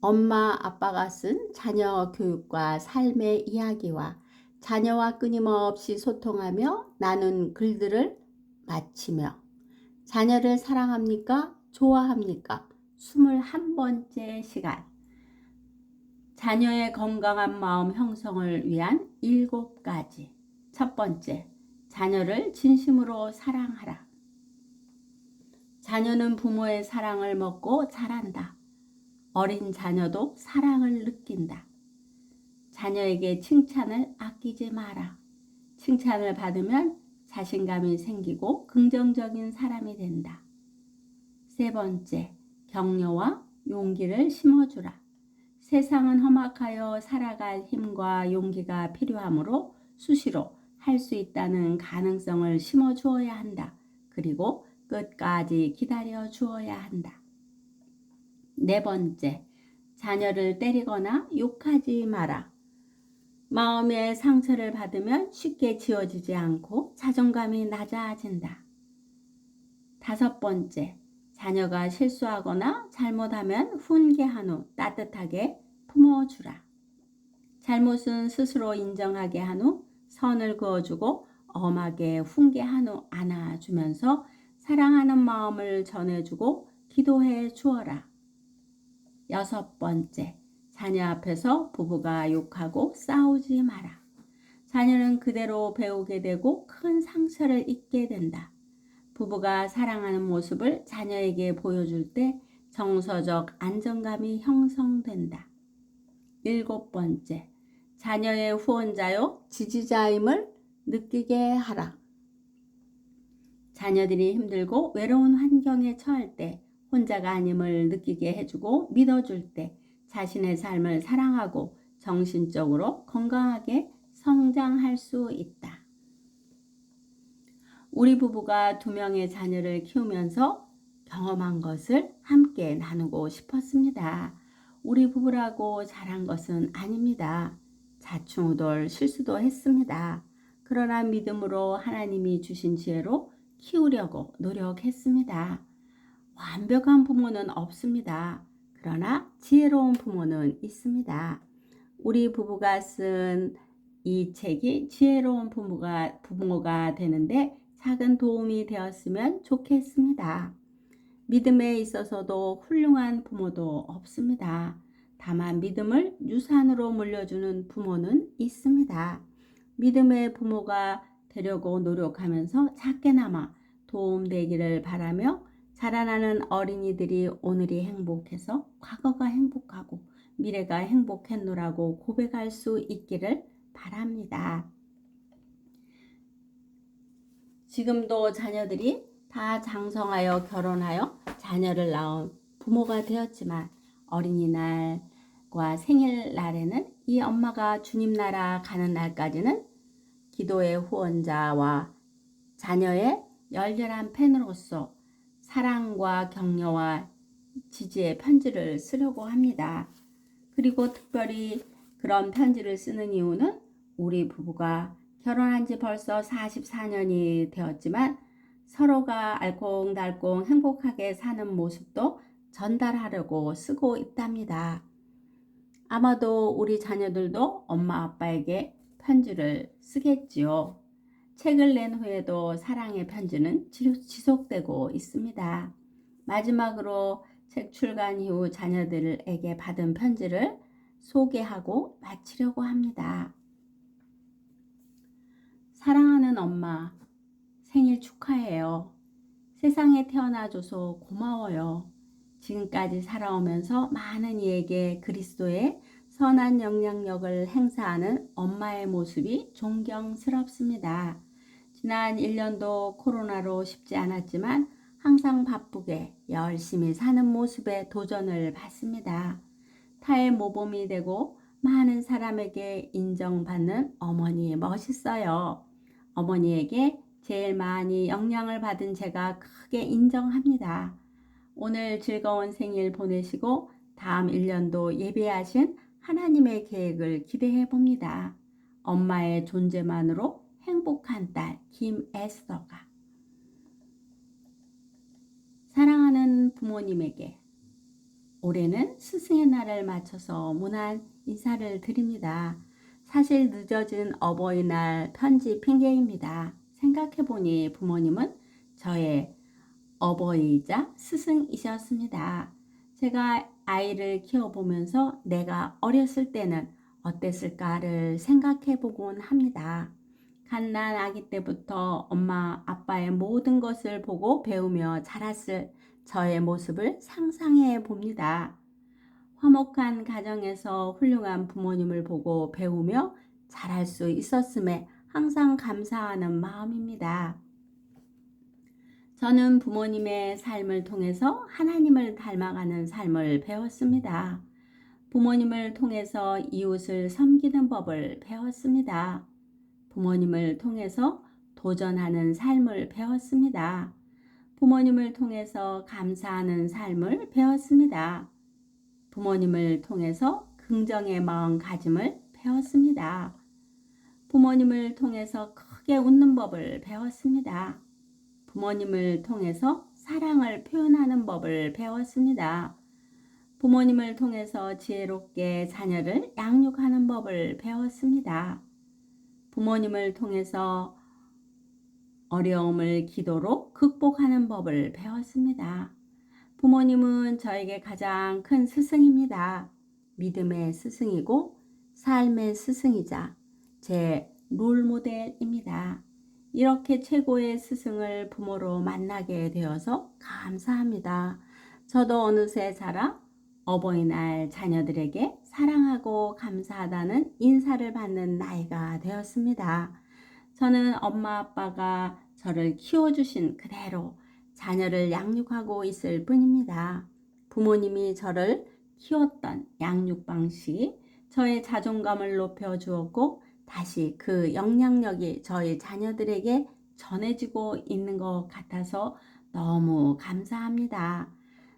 엄마, 아빠가 쓴 자녀 교육과 삶의 이야기와 자녀와 끊임없이 소통하며 나눈 글들을 마치며 자녀를 사랑합니까? 좋아합니까? 21번째 시간. 자녀의 건강한 마음 형성을 위한 7가지. 첫 번째, 자녀를 진심으로 사랑하라. 자녀는 부모의 사랑을 먹고 자란다. 어린 자녀도 사랑을 느낀다. 자녀에게 칭찬을 아끼지 마라. 칭찬을 받으면 자신감이 생기고 긍정적인 사람이 된다. 세 번째, 격려와 용기를 심어주라. 세상은 험악하여 살아갈 힘과 용기가 필요하므로 수시로 할 수 있다는 가능성을 심어주어야 한다. 그리고 끝까지 기다려 주어야 한다. 네 번째, 자녀를 때리거나 욕하지 마라. 마음의 상처를 받으면 쉽게 지워지지 않고 자존감이 낮아진다. 다섯 번째, 자녀가 실수하거나 잘못하면 훈계한 후 따뜻하게 품어주라. 잘못은 스스로 인정하게 한 후 선을 그어주고 엄하게 훈계한 후 안아주면서 사랑하는 마음을 전해주고 기도해 주어라. 여섯 번째, 자녀 앞에서 부부가 욕하고 싸우지 마라. 자녀는 그대로 배우게 되고 큰 상처를 입게 된다. 부부가 사랑하는 모습을 자녀에게 보여줄 때 정서적 안정감이 형성된다. 일곱 번째, 자녀의 후원자요 지지자임을 느끼게 하라. 자녀들이 힘들고 외로운 환경에 처할 때 혼자가 아님을 느끼게 해주고 믿어줄 때 자신의 삶을 사랑하고 정신적으로 건강하게 성장할 수 있다. 우리 부부가 2명의 자녀를 키우면서 경험한 것을 함께 나누고 싶었습니다. 우리 부부라고 잘한 것은 아닙니다. 자충우돌 실수도 했습니다. 그러나 믿음으로 하나님이 주신 지혜로 키우려고 노력했습니다. 완벽한 부모는 없습니다. 그러나 지혜로운 부모는 있습니다. 우리 부부가 쓴 이 책이 지혜로운 부모가 되는데 작은 도움이 되었으면 좋겠습니다. 믿음에 있어서도 훌륭한 부모도 없습니다. 다만 믿음을 유산으로 물려주는 부모는 있습니다. 믿음의 부모가 되려고 노력하면서 작게나마 도움되기를 바라며 자라나는 어린이들이 오늘이 행복해서 과거가 행복하고 미래가 행복했노라고 고백할 수 있기를 바랍니다. 지금도 자녀들이 다 장성하여 결혼하여 자녀를 낳은 부모가 되었지만 어린이날과 생일날에는 이 엄마가 주님 나라 가는 날까지는 기도의 후원자와 자녀의 열렬한 팬으로서 사랑과 격려와 지지의 편지를 쓰려고 합니다. 그리고 특별히 그런 편지를 쓰는 이유는 우리 부부가 결혼한 지 벌써 44년이 되었지만 서로가 알콩달콩 행복하게 사는 모습도 전달하려고 쓰고 있답니다. 아마도 우리 자녀들도 엄마 아빠에게 편지를 쓰겠지요. 책을 낸 후에도 사랑의 편지는 지속되고 있습니다. 마지막으로 책 출간 이후 자녀들에게 받은 편지를 소개하고 마치려고 합니다. 사랑하는 엄마, 생일 축하해요. 세상에 태어나줘서 고마워요. 지금까지 살아오면서 많은 이에게 그리스도의 선한 영향력을 행사하는 엄마의 모습이 존경스럽습니다. 지난 1년도 코로나로 쉽지 않았지만 항상 바쁘게 열심히 사는 모습에 도전을 받습니다. 타의 모범이 되고 많은 사람에게 인정받는 어머니 멋있어요. 어머니에게 제일 많이 영향을 받은 제가 크게 인정합니다. 오늘 즐거운 생일 보내시고 다음 1년도 예배하신 하나님의 계획을 기대해 봅니다. 엄마의 존재만으로 행복한 딸 김에스더가. 사랑하는 부모님에게 올해는 스승의 날을 맞춰서 무난 인사를 드립니다. 사실 늦어진 어버이날 편지 핑계입니다. 생각해보니 부모님은 저의 어버이이자 스승이셨습니다. 제가 아이를 키워보면서 내가 어렸을 때는 어땠을까를 생각해보곤 합니다. 갓난 아기 때부터 엄마 아빠의 모든 것을 보고 배우며 자랐을 저의 모습을 상상해 봅니다. 화목한 가정에서 훌륭한 부모님을 보고 배우며 자랄 수 있었음에 항상 감사하는 마음입니다. 저는 부모님의 삶을 통해서 하나님을 닮아가는 삶을 배웠습니다. 부모님을 통해서 이웃을 섬기는 법을 배웠습니다. 부모님을 통해서 도전하는 삶을 배웠습니다. 부모님을 통해서 감사하는 삶을 배웠습니다. 부모님을 통해서 긍정의 마음가짐을 배웠습니다. 부모님을 통해서 크게 웃는 법을 배웠습니다. 부모님을 통해서 사랑을 표현하는 법을 배웠습니다. 부모님을 통해서 지혜롭게 자녀를 양육하는 법을 배웠습니다. 부모님을 통해서 어려움을 기도로 극복하는 법을 배웠습니다. 부모님은 저에게 가장 큰 스승입니다. 믿음의 스승이고 삶의 스승이자 제 롤모델입니다. 이렇게 최고의 스승을 부모로 만나게 되어서 감사합니다. 저도 어느새 자라 어버이날 자녀들에게 사랑하고 감사하다는 인사를 받는 나이가 되었습니다. 저는 엄마 아빠가 저를 키워주신 그대로 자녀를 양육하고 있을 뿐입니다. 부모님이 저를 키웠던 양육 방식이 저의 자존감을 높여주었고 다시 그 영향력이 저희 자녀들에게 전해지고 있는 것 같아서 너무 감사합니다.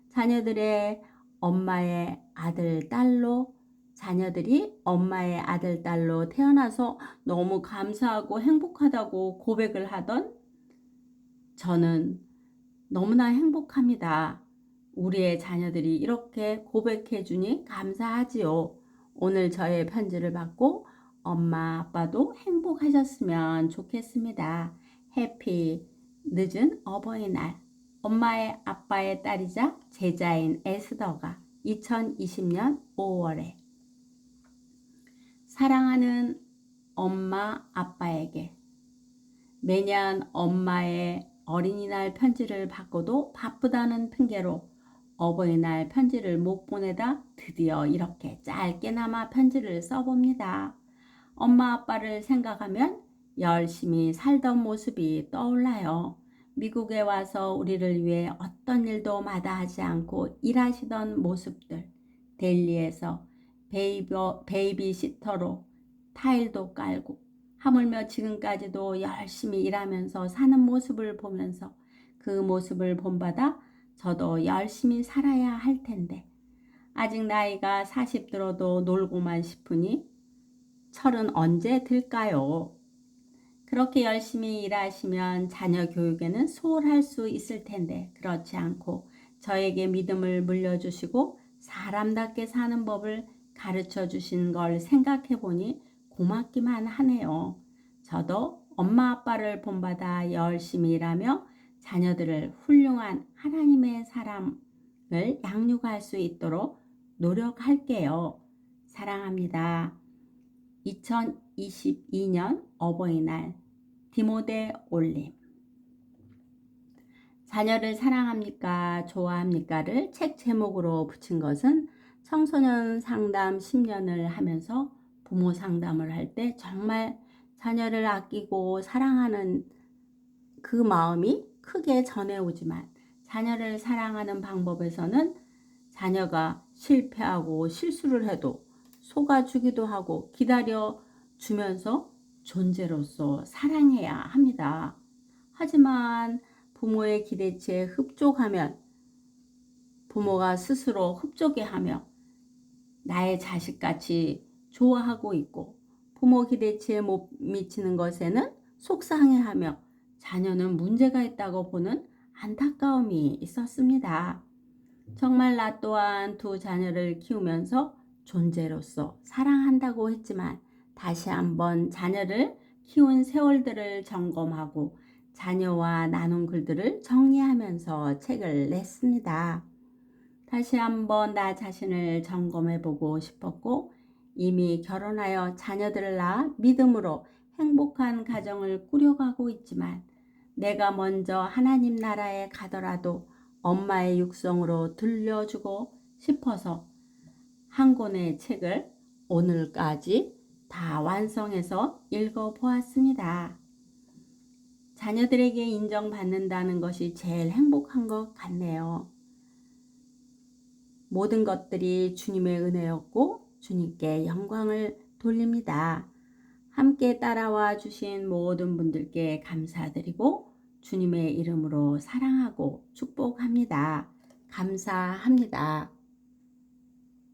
자녀들의 엄마의 아들, 딸로 자녀들이 엄마의 아들, 딸로 태어나서 너무 감사하고 행복하다고 고백을 하던 저는 너무나 행복합니다. 우리의 자녀들이 이렇게 고백해 주니 감사하지요. 오늘 저의 편지를 받고 엄마 아빠도 행복하셨으면 좋겠습니다. 해피 늦은 어버이날. 엄마의 아빠의 딸이자 제자인 에스더가 2020년 5월에 사랑하는 엄마 아빠에게 매년 엄마의 어린이날 편지를 받고도 바쁘다는 핑계로 어버이날 편지를 못 보내다 드디어 이렇게 짧게나마 편지를 써봅니다. 엄마 아빠를 생각하면 열심히 살던 모습이 떠올라요. 미국에 와서 우리를 위해 어떤 일도 마다하지 않고 일하시던 모습들, 델리에서 베이비시터로 타일도 깔고 하물며 지금까지도 열심히 일하면서 사는 모습을 보면서 그 모습을 본받아 저도 열심히 살아야 할 텐데 아직 나이가 40 들어도 놀고만 싶으니 철은 언제 들까요? 그렇게 열심히 일하시면 자녀 교육에는 소홀할 수 있을 텐데 그렇지 않고 저에게 믿음을 물려주시고 사람답게 사는 법을 가르쳐 주신 걸 생각해 보니 고맙기만 하네요. 저도 엄마 아빠를 본받아 열심히 일하며 자녀들을 훌륭한 하나님의 사람을 양육할 수 있도록 노력할게요. 사랑합니다. 2022년 어버이날 디모데 올림. 자녀를 사랑합니까? 좋아합니까?를 책 제목으로 붙인 것은 청소년 상담 10년을 하면서 부모 상담을 할 때 정말 자녀를 아끼고 사랑하는 그 마음이 크게 전해오지만 자녀를 사랑하는 방법에서는 자녀가 실패하고 실수를 해도 속아주기도 하고 기다려주면서 존재로서 사랑해야 합니다. 하지만 부모의 기대치에 흡족하면 부모가 스스로 흡족해하며 나의 자식같이 좋아하고 있고 부모 기대치에 못 미치는 것에는 속상해하며 자녀는 문제가 있다고 보는 안타까움이 있었습니다. 정말 나 또한 두 자녀를 키우면서 존재로서 사랑한다고 했지만 다시 한번 자녀를 키운 세월들을 점검하고 자녀와 나눈 글들을 정리하면서 책을 냈습니다. 다시 한번 나 자신을 점검해 보고 싶었고 이미 결혼하여 자녀들을 낳아 믿음으로 행복한 가정을 꾸려가고 있지만 내가 먼저 하나님 나라에 가더라도 엄마의 육성으로 들려주고 싶어서 한 권의 책을 오늘까지 다 완성해서 읽어보았습니다. 자녀들에게 인정받는다는 것이 제일 행복한 것 같네요. 모든 것들이 주님의 은혜였고 주님께 영광을 돌립니다. 함께 따라와 주신 모든 분들께 감사드리고 주님의 이름으로 사랑하고 축복합니다. 감사합니다.